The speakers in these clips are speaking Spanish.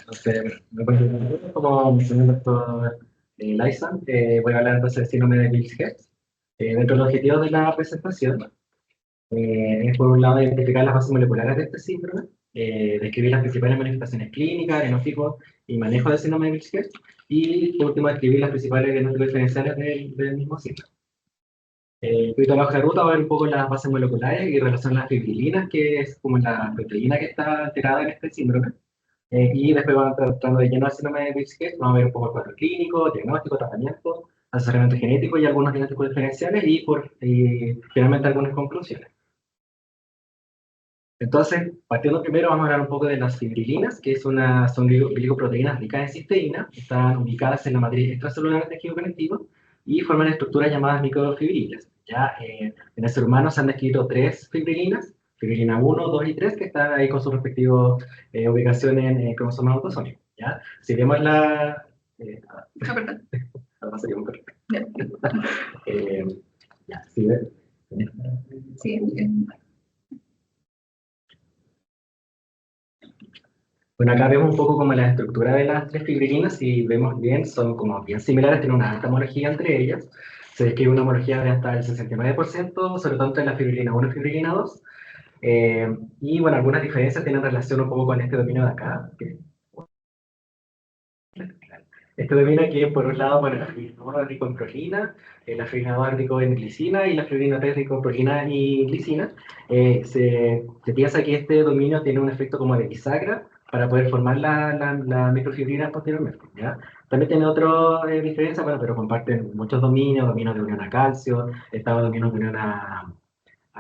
Entonces, me encuentro como mencionó el doctor Lyson, voy a hablar entonces del síndrome de Wills-Hecht. Dentro de los objetivos de la presentación, es por un lado identificar las bases moleculares de este síndrome, describir las principales manifestaciones clínicas, diagnóstico y manejo del síndrome de Wills-Hecht, y por último, describir las principales diagnósticos diferenciales del mismo síndrome. Un poquito de la hoja de ruta va a ver un poco las bases moleculares y relación a las fibrilinas, que es como la proteína que está alterada en este síndrome. Y después vamos tratando de lleno al síndrome de Wills-Hecht, vamos a ver un poco el cuadro clínico, diagnóstico, tratamiento, asesoramiento genético y algunos diagnósticos diferenciales y finalmente algunas conclusiones. Entonces, partiendo primero, vamos a hablar un poco de las fibrilinas, que son glicoproteínas ricas en cisteína, están ubicadas en la matriz extracelular del tejido conectivo y forman estructuras llamadas microfibrilas. Ya, en el ser humano se han descrito tres fibrilinas, fibrilina 1, 2 y 3, que están ahí con su respectiva ubicación en cromosomas autosómicos. ¿Ya? Si vemos la... No, perdón. Ahora sería muy correcto. Ya. Ya, ¿sí ves? Sí, Bueno, acá vemos un poco como la estructura de las tres fibrilinas, si vemos bien, son como bien similares, tienen una alta homología entre ellas. Se describe una homología de hasta el 69%, sobre todo entre la fibrilina 1 y fibrilina 2. Y bueno, algunas diferencias tienen relación un poco con este dominio de acá. Este dominio que, por un lado, bueno, la fibrilina 1 es rico en prolina, la fibrilina 2 es rico en glicina y la fibrilina 3 es rico en prolina y glicina. Se piensa que este dominio tiene un efecto como de bisagra para poder formar la microfibrina posteriormente, ¿ya? También tiene otra diferencia, bueno, pero comparten muchos dominios de unión a calcio, dominios de unión a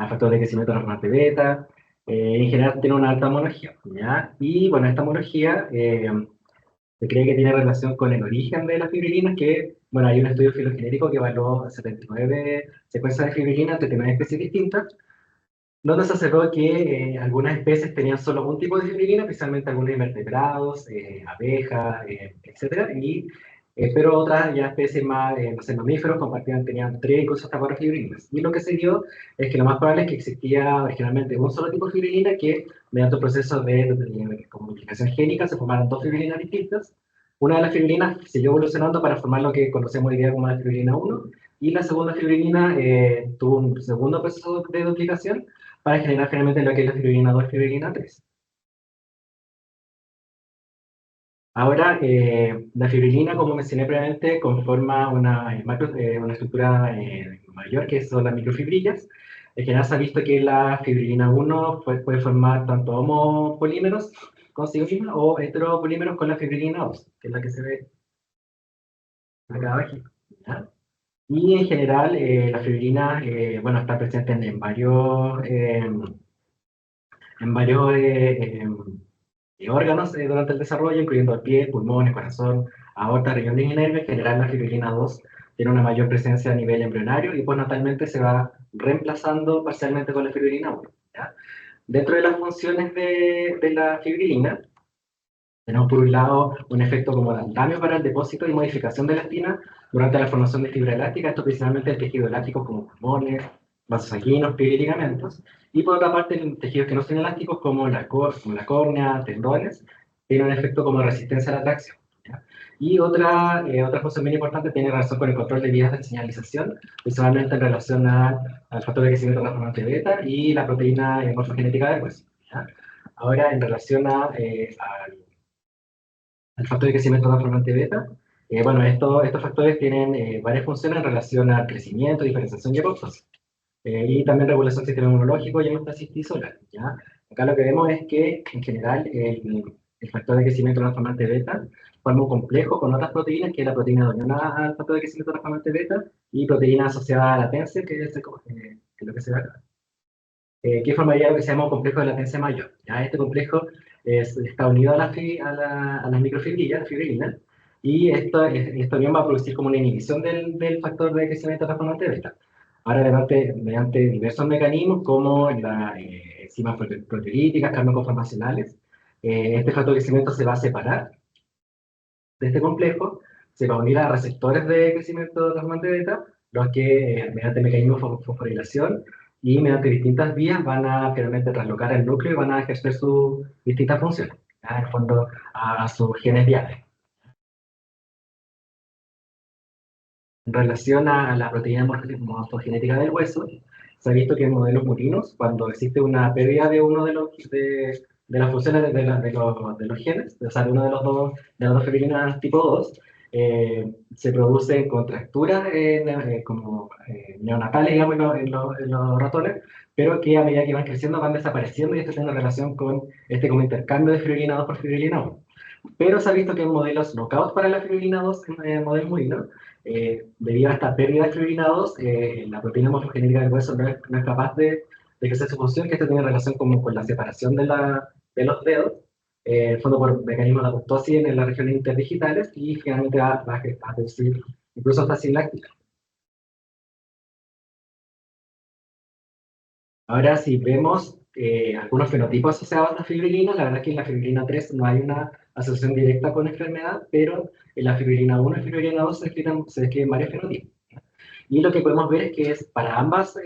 factores de crecimiento normante beta. En general tiene una alta homología, ¿ya? Y bueno, esta homología se cree que tiene relación con el origen de las fibrilinas, que, bueno, hay un estudio filogenético que evaluó 79 secuencias de fibrilinas de 39 especies distintas, donde se observó que algunas especies tenían solo un tipo de fibrilina, especialmente algunos invertebrados, abejas, etcétera, pero otras ya especies más, no sé, mamíferos tenían tres, incluso hasta cuatro fibrilinas. Y lo que se dio es que lo más probable es que existía originalmente un solo tipo de fibrilina que, mediante un proceso de modificación génica, se formaron dos fibrilinas distintas. Una de las fibrilinas siguió evolucionando para formar lo que conocemos hoy día como la fibrilina 1, y la segunda fibrilina tuvo un segundo proceso de duplicación para generar finalmente lo que es la fibrilina 2 y fibrilina 3. Ahora, la fibrilina, como mencioné previamente, conforma una estructura mayor, que son las microfibrillas. En general se ha visto que la fibrilina 1 puede formar tanto homopolímeros consigo misma o heteropolímeros con la fibrilina 2, que es la que se ve acá abajo. ¿Ya? Y en general, la fibrilina, bueno, está presente en varios órganos durante el desarrollo, incluyendo el pie, pulmones, corazón, aorta, riñón y nervio. En general, la fibrilina 2 tiene una mayor presencia a nivel embrionario y pues natalmente se va reemplazando parcialmente con la fibrilina 1. ¿Ya? Dentro de las funciones de la fibrilina, tenemos por un lado un efecto como de andamio para el depósito y modificación de elastina durante la formación de fibra elástica, esto principalmente en tejidos elásticos como pulmones, vasos sanguíneos, piel y ligamentos. Y por otra parte, en tejidos que no son elásticos como la córnea, tendones, tiene un efecto como resistencia a la tracción. ¿Ya? Y otra función bien importante tiene relación con el control de vías de señalización, principalmente en relación al factor de crecimiento transformante beta y la proteína morfogenética de hueso. ¿Ya? Ahora, en relación al factor de crecimiento transformante beta. Bueno, estos factores tienen varias funciones en relación al crecimiento, diferenciación y apoptosis. Y también regulación del sistema inmunológico y homeostasis tisolar. ¿Ya? Acá lo que vemos es que, en general, el factor de crecimiento transformante beta forma un complejo con otras proteínas, que es la proteína dominada al factor de crecimiento transformante beta y proteína asociada a latencia, que es lo que se ve acá. Que formaría lo que se llama un complejo de latencia mayor. ¿Ya? Este complejo está unido a las microfibrillas, la fibrina, y esta unión va a producir como una inhibición del factor de crecimiento transformante beta. Ahora, mediante diversos mecanismos como enzimas proteolíticas, carnoconformacionales, este factor de crecimiento se va a separar de este complejo, se va a unir a receptores de crecimiento transformante beta, los que mediante mecanismos de fosforilación y mediante distintas vías van a finalmente traslocar el núcleo y van a ejercer sus distintas funciones. en el fondo a sus genes viales. En relación a la proteína morfogenética del hueso, se ha visto que en modelos murinos, cuando existe una pérdida de uno de las funciones de los genes, o sea, de uno de las dos fibrinas tipo 2, se producen contracturas como neonatales, digamos, en los ratones, pero que a medida que van creciendo van desapareciendo y esto tiene relación con este como intercambio de fibrina 2 por fibrina 1. Pero se ha visto que en modelos knockout para la fibrina 2, en modelos murinos, debido a esta pérdida de fibrina 2, la proteína morfogenética del hueso no es capaz de ejercer su función, que esto tiene relación como con la separación de los dedos, en el fondo por mecanismos de apoptosis en las regiones interdigitales, y finalmente va a producir incluso hasta sinláctica. Ahora, si vemos algunos fenotipos asociados a la fibrina, la verdad es que en la fibrina 3 no hay una asociación directa con enfermedad, pero en la fibrina 1 y fibrina 2 se describen varios fenotipos. Y lo que podemos ver es que para ambas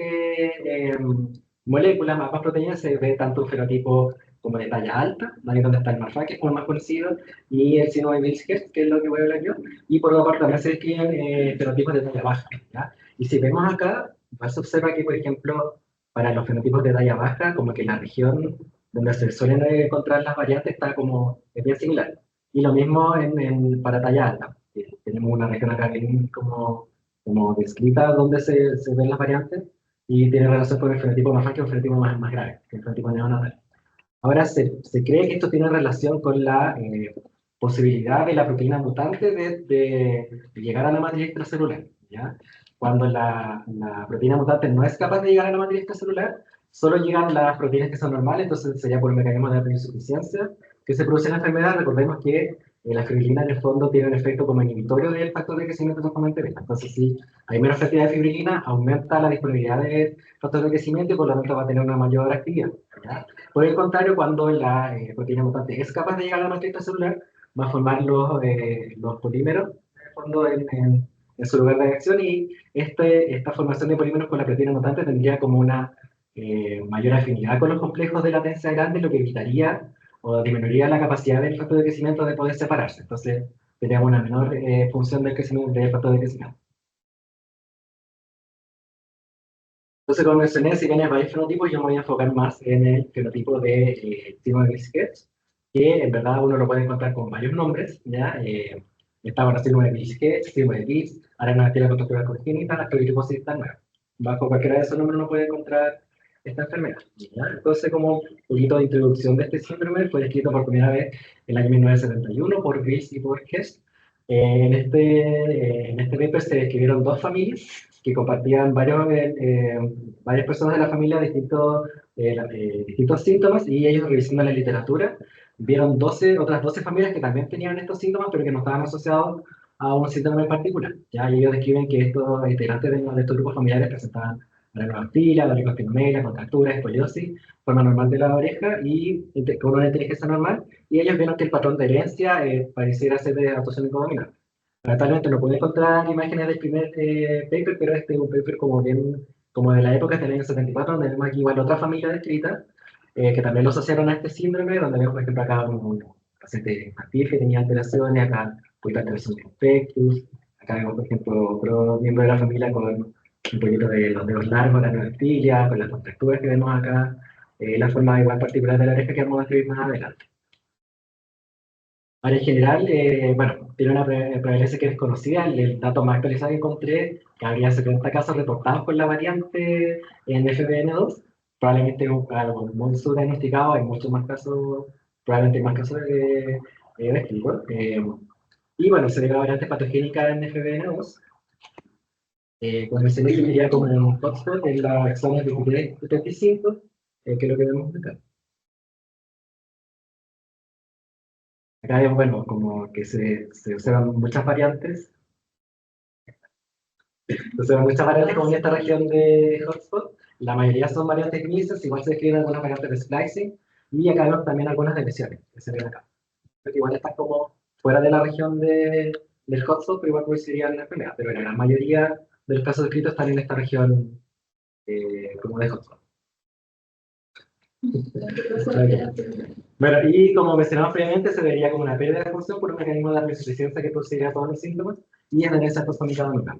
moléculas, ambas proteínas, se ve tanto un fenotipo como de talla alta, ahí donde está el MAFA, que es como el más conocido, y el síndrome de Wills-Hertz, que es lo que voy a hablar yo, y por otra parte también se describen fenotipos de talla baja, ¿ya? Y si vemos acá, se observa que, por ejemplo, para los fenotipos de talla baja, como que la región donde se suelen encontrar las variantes está como, es bien similar. Y lo mismo para talla alta. Tenemos una región acá bien como descrita donde se ven las variantes y tiene relación con el fenotipo más que es un fenotipo más grave, que es el fenotipo neonatal. Ahora se cree que esto tiene relación con la posibilidad de la proteína mutante de llegar a la matriz extracelular, ¿ya? Cuando la proteína mutante no es capaz de llegar a la matriz extracelular, solo llegan las proteínas que son normales, entonces sería por un mecanismo de insuficiencia que se produce en la enfermedad. Recordemos que la fibrina en el fondo tiene un efecto como inhibitorio del factor de crecimiento totalmente beta. Entonces, si hay menos cantidad de fibrina, aumenta la disponibilidad de factor de crecimiento y por lo tanto va a tener una mayor actividad, ¿ya? Por el contrario, cuando la proteína mutante es capaz de llegar a la matriz celular, va a formar los polímeros en, el fondo, en su lugar de acción, y esta formación de polímeros con la proteína mutante tendría como una mayor afinidad con los complejos de latencia grande, lo que evitaría o disminuiría la capacidad del factor de crecimiento de poder separarse. Entonces, tendríamos una menor función del crecimiento, del factor de crecimiento. Entonces, como mencioné, si bien hay varios fenotipos, yo me voy a enfocar más en el fenotipo de síndrome de Wills-Hertz, que en verdad uno lo puede encontrar con varios nombres, ¿ya? Está, bueno, síndrome de Wills-Hertz, síndrome de Wills, arenodactilia contractura congénita, arteritis nueva. Bajo cualquiera de esos nombres uno puede encontrar esta enfermedad, ¿ya? Entonces, como un poquito de introducción de este síndrome, fue descrito por primera vez en el año 1971 por Wills y por Hess. En este paper se describieron dos familias que compartían varias personas de la familia distintos síntomas, y ellos, revisando la literatura, vieron otras 12 familias que también tenían estos síntomas, pero que no estaban asociados a un síntoma en particular. ¿Ya? Y ellos describen que estos integrantes de estos grupos familiares presentaban arenodactilia, oligostenomelia, contracturas, escoliosis, forma normal de la oreja y con una inteligencia normal, y ellos vieron que el patrón de herencia pareciera ser de autosómico dominante. Lamentablemente no pude encontrar imágenes del primer paper, pero este es un paper como de la época del año 74, donde vemos aquí igual otra familia descrita, que también lo asociaron a este síndrome, donde vemos, por ejemplo, acá un paciente infantil que tenía alteraciones, acá poquito alteración de infectus, acá vemos, por ejemplo, otro miembro de la familia con un poquito de los dedos largos, la neuralgia, con las contracturas que vemos acá, la forma igual particular de la oreja que vamos a describir más adelante. Ahora, en general, bueno, tiene una prevalencia que es desconocida. El dato más actualizado que encontré, que habría 70 casos reportados con la variante en FBN2. Probablemente algo muy subdiagnosticado, hay muchos más casos, probablemente más casos de escribo. Y bueno, se ve la variante patogénica en FBN2. Cuando se ve que sería como un hotspot en la exones 23 y 35, que es lo que vemos acá. Acá vemos, bueno, como que se observan muchas variantes. Se observan muchas variantes como en esta región de hotspot. La mayoría son variantes grises, igual se describen algunas variantes de splicing. Y acá vemos también algunas de lesiones, que se ven acá. Porque igual están como fuera de la región del hotspot, pero igual coincidirían en la enfermedad. Pero la gran mayoría de los casos descritos están en esta región como de hotspot. Bueno, y como mencionamos previamente, se vería como una pérdida de función por un mecanismo de insuficiencia que produciría todos los síntomas y es demencia postcomunicada nuclear.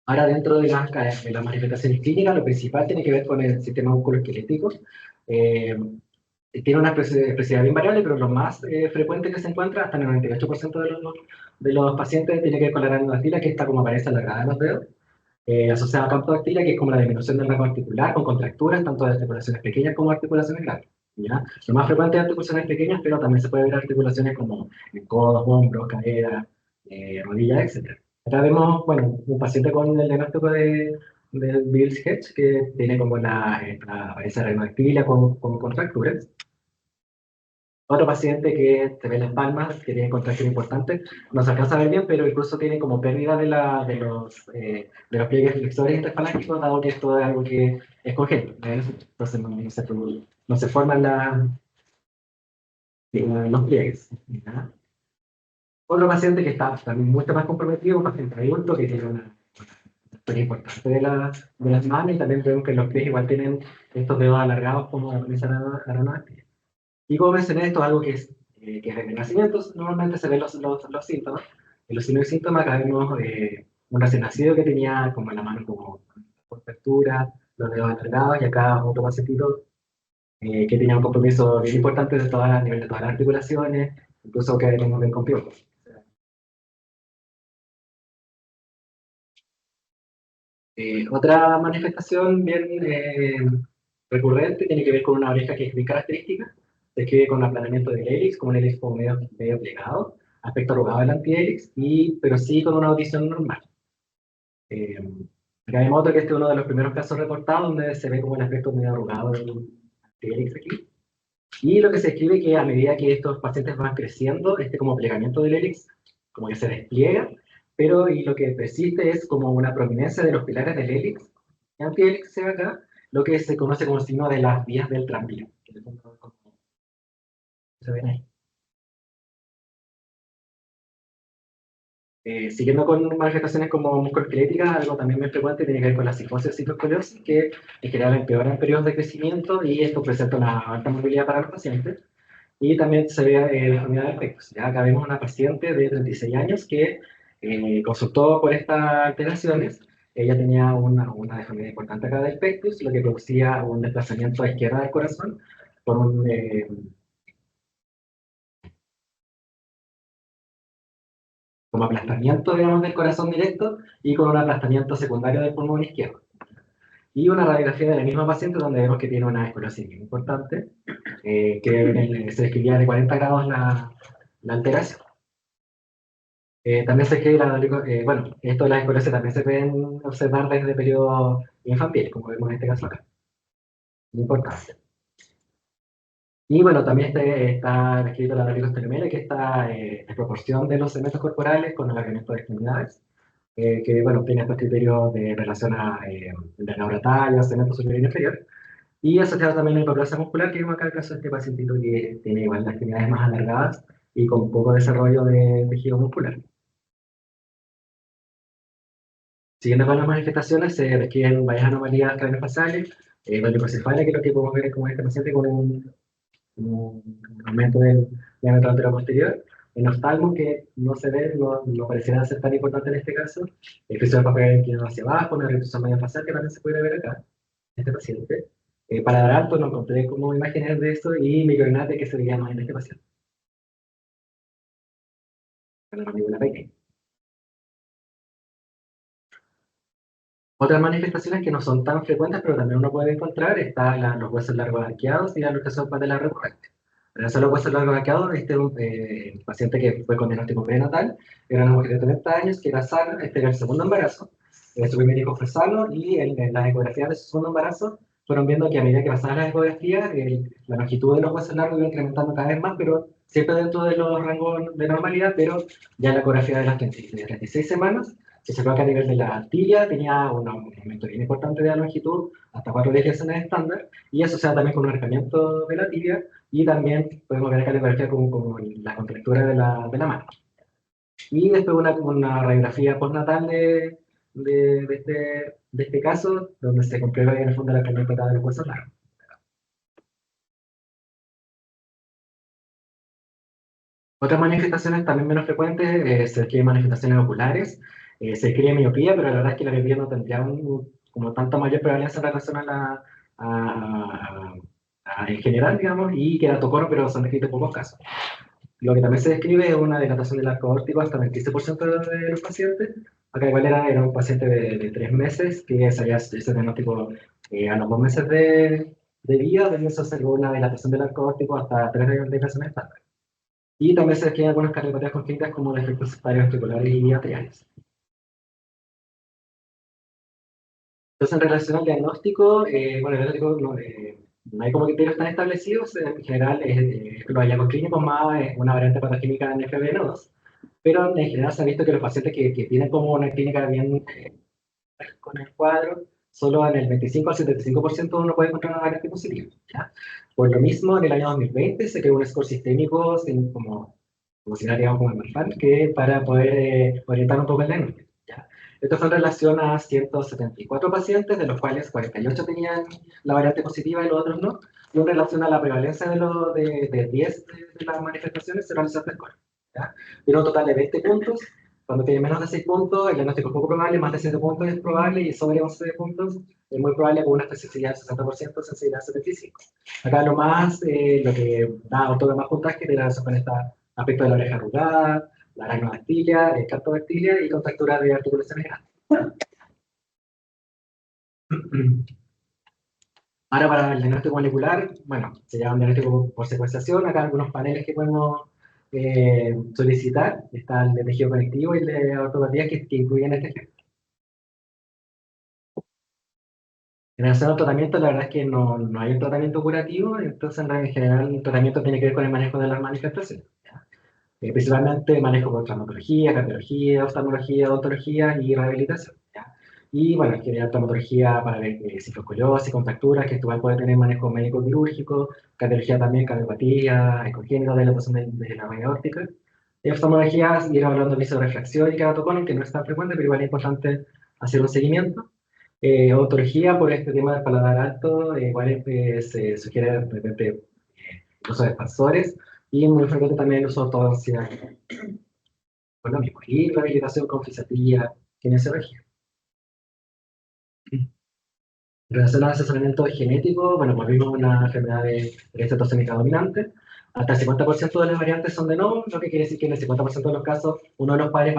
Ahora, dentro de las manifestaciones clínicas, lo principal tiene que ver con el sistema musculoesquelético. Eh, Tiene una expresividad bien variable, pero lo más frecuente que se encuentra, hasta el 98% de los pacientes, tiene que ver con la granulopatía, que está como aparece alargada en los dedos, asociada a campodactilia, que es como la disminución del rango articular con contracturas, tanto de articulaciones pequeñas como articulaciones grandes. ¿Ya? Lo más frecuente es articulaciones pequeñas, pero también se puede ver articulaciones como en codos, hombros, caderas, rodillas, etc. Acá vemos, bueno, un paciente con el diagnóstico de Bill's Hedge, que tiene como la apariencia renal con contracturas. Otro paciente que se ve las palmas, que tiene contracción importante, no se alcanza a ver bien, pero incluso tiene como pérdida de los pliegues flexores interfalángicos, dado que esto es algo que es congénito, ¿no? Entonces no se forman los pliegues. ¿Ya? Otro paciente que está también mucho más comprometido, un paciente adulto que tiene una historia importante de las manos y también vemos que los pies igual tienen estos dedos alargados como la aeronáutica. Y como mencioné, esto es algo que es de nacimiento, normalmente se ven los síntomas. En los signos y síntomas acá vemos un recién nacido que tenía como en la mano como contractura, los dedos alargados, y acá otro pacientito que tenía un compromiso bien importante a nivel de todas las articulaciones, incluso que tenemos bien con piojos. Otra manifestación bien recurrente tiene que ver con una oreja que es muy característica. Se escribe con aplanamiento del hélix, como un hélix como medio plegado, aspecto arrugado del antihélix, pero sí con una audición normal. Eh, Acá vemos otro que este es uno de los primeros casos reportados, donde se ve como el aspecto medio arrugado del antihélix aquí. Y lo que se escribe es que a medida que estos pacientes van creciendo, este como plegamiento del hélix como que se despliega, pero y lo que persiste es como una prominencia de los pilares del hélix, el antihélix se ve acá, lo que se conoce como signo de las vías del tranvía, que se ven ahí. Siguiendo con manifestaciones como musculoesqueléticas, algo también muy frecuente tiene que ver con la psicosis citoescoliosis, que en general empeora en periodos de crecimiento y esto presenta una alta movilidad para los pacientes. Y también se ve deformidad de aspectos. Ya acá vemos una paciente de 36 años que consultó por estas alteraciones. Ella tenía una deformidad importante acá del pectus, lo que producía un desplazamiento a izquierda del corazón por como aplastamiento, digamos, del corazón directo y con un aplastamiento secundario del pulmón izquierdo. Y una radiografía de la misma paciente donde vemos que tiene una esclerosis muy importante, se describía de 40 grados la alteración. También se escribe bueno, esto de las esclerosis también se pueden observar desde periodo infantil, como vemos en este caso acá. Muy importante. Y bueno, también está descrito la varicocele, que está en proporción de los segmentos corporales con alargamiento de extremidades, que bueno, tiene estos criterios de relación a la neurotalla, segmento superior y inferior. Y asociado también a la hipoplasia muscular, que vemos acá el caso de este pacientito que tiene igual las extremidades más alargadas y con poco desarrollo de tejido muscular. Siguiendo con las manifestaciones, se describen varias anomalías craneofaciales, dolicocefalia, que es lo que podemos ver como este paciente con un aumento del diámetro anterior posterior. En oftalmo, que no se ve, no pareciera ser tan importante en este caso. El piso del papel inclinado hacia abajo, una reducción media facial, que también se puede ver acá, en este paciente. Para dar alto, no encontré como imágenes de esto, y micrognate, que se veía más en este paciente, para la mandíbula pequeña. Otras manifestaciones que no son tan frecuentes, pero también uno puede encontrar, están los huesos largos arqueados y la luxación patelar recurrente. En el los huesos largos arqueados, este es un paciente que fue con diagnóstico prenatal, era una mujer de 30 años, que era sana, este era el segundo embarazo, su primer hijo fue sano, y en las ecografías de su segundo embarazo fueron viendo que a medida que pasaban las ecografías, la longitud de los huesos largos iba incrementando cada vez más, pero siempre dentro de los rangos de normalidad, pero ya en la ecografía de las 36 semanas, se observó que a nivel de la tibia tenía un aumento bien importante de la longitud, hasta 4 desviaciones estándar, y eso se da también con un arqueamiento de la tibia, y también podemos ver acá la ecografía como la contractura de la mano. Y después una radiografía postnatal de este caso, donde se comprueba en el fondo el arqueamiento de los huesos largos. Otras manifestaciones también menos frecuentes, se requieren manifestaciones oculares, se requiere miopía, pero la verdad es que la miopía no tendría como tanta mayor prevalencia en relación a a- en general, digamos, y queratocono, pero son descritos pocos casos. Lo que también se describe es una dilatación del arco aórtico hasta en el 15% de los pacientes. Acá igual era un paciente de 3 meses que se había ese diagnóstico a los 2 meses de vida, de eso se observó una dilatación del arco aórtico hasta 3 dilataciones estándar. Y también se describen algunas cardiopatías congénitas como defectos ventriculares y atriales. Entonces, en relación al diagnóstico, bueno, el diagnóstico no hay como criterios tan establecidos, en general los hallazgos clínicos más es una variante patogénica en FBN2, pero en general se ha visto que los pacientes que tienen como una clínica bien con el cuadro, solo en el 25 al 75% uno puede encontrar una variante positiva. ¿Ya? Por lo mismo, en el año 2020 se creó un score sistémico como si digamos como el Marfan, que para poder orientar un poco el diagnóstico. ¿Ya? Esto fue en relación a 174 pacientes, de los cuales 48 tenían la variante positiva y los otros no, y en relación a la prevalencia de 10 de las manifestaciones se realizó este score. ¿Ya? Tiene un total de 20 puntos. Cuando tiene menos de 6 puntos, el diagnóstico es poco probable, más de 7 puntos es probable, y sobre 11 puntos es muy probable con una especificidad del 60%, sensibilidad del 75%. Acá lo que da otorga más puntaje tiene relación con este aspecto de la oreja arrugada, la aracnodactilia, el cartodactilia y contractura de articulaciones grandes. Ahora para el diagnóstico molecular, bueno, se llama diagnóstico por secuenciación, acá algunos paneles que podemos solicitar, está el de tejido conectivo y el de ortopatía que incluyen este ejemplo. En relación al tratamiento, la verdad es que no hay un tratamiento curativo, entonces en general el tratamiento tiene que ver con el manejo de las manifestaciones. Principalmente manejo por traumatología, cardiología, oftalmología, odontología y rehabilitación. ¿Ya? Y bueno, en general traumatología para ver cifroscoliosis, contracturas, que igual puede tener manejo médico quirúrgico, cardiología también, cardiopatía, ecogénito, dilatación de la vena aórtica. Y oftalmología, ir hablando de visorefracción y queratocono, que no es tan frecuente, pero igual es importante hacer un seguimiento. Odontología, por este tema del paladar alto, igual se sugiere de repente el uso de expansores y muy frecuente también el uso de ortodoncia, por lo mismo. Y rehabilitación con fisioterapia, kinesiología. En relación al asesoramiento genético, bueno, pues vimos una enfermedad de herencia autosómica dominante. Hasta el 50% de las variantes son de no, lo que quiere decir que en el 50% de los casos uno de los padres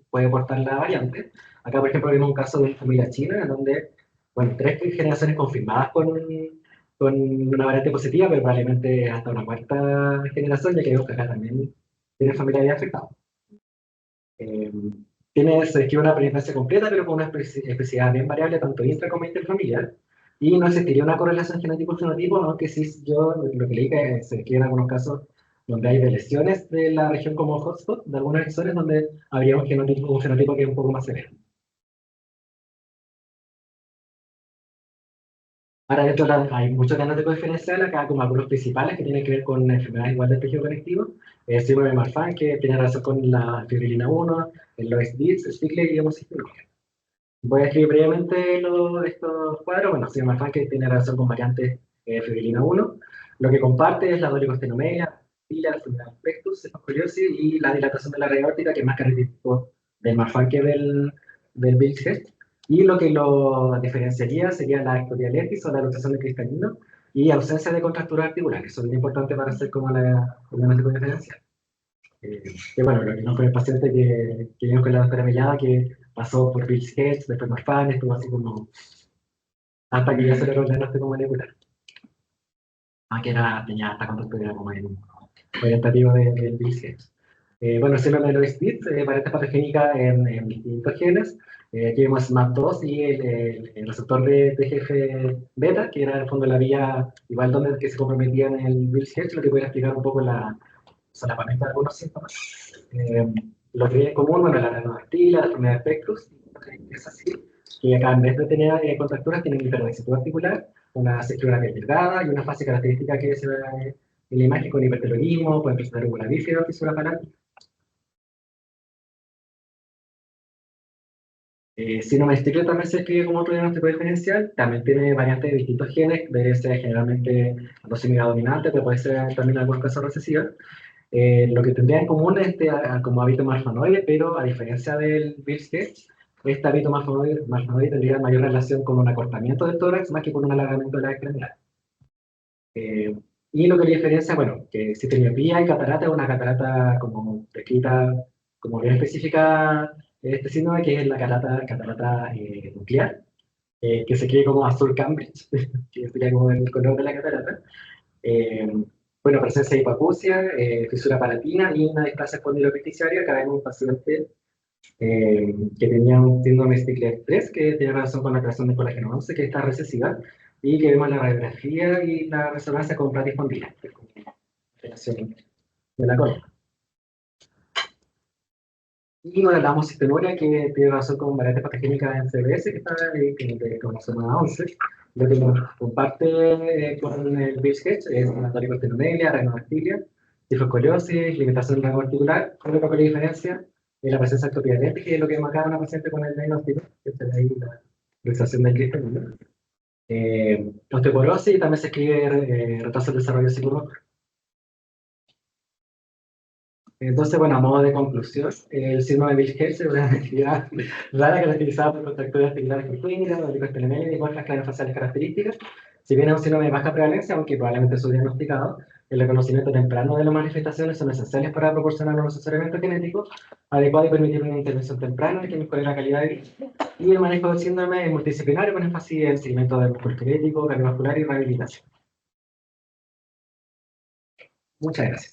puede portar la variante. Acá, por ejemplo, vimos un caso de una familia china en donde, bueno, 3 generaciones confirmadas con una variante positiva, pero probablemente hasta una cuarta generación, ya que vemos que acá también tiene familiaridad afectada. Eh, se describe una penetrancia completa, pero con una especificidad bien variable, tanto intra como interfamiliar, y no existiría una correlación genotipo-fenotipo, aunque sí yo lo que leí que se describe en algunos casos donde hay lesiones de la región como hotspot, de algunos exones donde habría un fenotipo que es un poco más severo. Ahora, de hecho, hay muchos diagnósticos diferenciales, acá como algunos principales que tienen que ver con enfermedades igual del tejido conectivo, síndrome de Marfan, que tiene relación con la fibrilina 1, el Loeys-Dietz, Stickler y hemocistinuria. Voy a escribir brevemente estos cuadros. Bueno, síndrome de Marfan que tiene relación con variantes fibrilina 1. Lo que comparte es la dolicostenomelia, la enfermedad de Pectus, escoliosis y la dilatación de la red aórtica, que es más característico del Marfan que del Wilks. Y lo que lo diferenciaría sería la ectodialesis o la luxación de cristalino y ausencia de contracturas articulares. Eso es muy importante para hacer como la diagnóstico diferencial. Que bueno, lo que no fue el paciente que vino con la doctora Mellada, que pasó por Bill Gates, después Marfan, estuvo así como hasta que ya se logró el diagnóstico molecular. Que tenía hasta contractura como en orientativo del Bill Gates. Bueno, síndrome de Loeys-Dietz, variante patogénica en distintos genes. Aquí vemos MAP2 y el receptor de TGF-beta, que era en el fondo la vía igual donde que se comprometía en el Bill Gates, lo que puede explicar un poco la solapamiento de algunos síntomas. Lo que es común, bueno, la aracnodactilia, la enfermedad de Pectus, es así, que acá en vez de tener contracturas tienen hiperdensitud articular, una estructura delgada y una fase característica que se ve en la imagen con hipertelorismo, pueden presentar una bífida o fisura paral. Síndrome de Stickler también se escribe como otro diagnóstico diferencial, también tiene variantes de distintos genes, debe ser generalmente autosómica dominante, pero puede ser también en algunos casos recesiva. Lo que tendría en común es como hábito marfanoide, pero a diferencia del Bill-Sketch, este hábito marfanoide tendría mayor relación con un acortamiento del tórax más que con un alargamiento de la extremidad. Y lo que le diferencia, bueno, que existe miopía y catarata, una catarata como descrita, como bien específica de este síndrome, que es la catarata nuclear, que se escribe como azul Cambridge, que sería como el color de la catarata. Eh, bueno, presencia de hipoacusia, fisura palatina y una displasia espondilopisticiaria. Acá vemos un paciente que tenía un síndrome Stickler 3, que tiene relación con la creación de colágeno 11, que está recesiva, y que vemos la radiografía y la resonancia con platispondila, que es como relación de la columna. Y nos damos cistenuria, que tiene relación con variantes patogénicas en CBS, que está ahí, de cromosoma 11. Lo que nos comparte con el Bill-Sketch es una toricosteronelia, renodactilia, tifoscoliosis, limitación del rango articular. Con lo que la diferencia es la presencia de ectopía diabética, y es lo que marcaba una paciente con el diagnóstico, que es ahí la realización del cristalino. Osteoporosis, también se escribe retraso del desarrollo psicológico. Entonces, bueno, a modo de conclusión, el síndrome de Bill-Sketch es una actividad rara caracterizada por contracturas articulares contínuas, oligostenomelia y otras clarofaciales características. Si bien es un síndrome de baja prevalencia, aunque probablemente subdiagnosticado, el reconocimiento temprano de las manifestaciones son esenciales para proporcionar un asesoramiento genético adecuado y permitir una intervención temprana que mejore la calidad de vida. Y el manejo del síndrome es multidisciplinario con énfasis en seguimiento del músculo esquelético, cardiovascular y rehabilitación. Muchas gracias.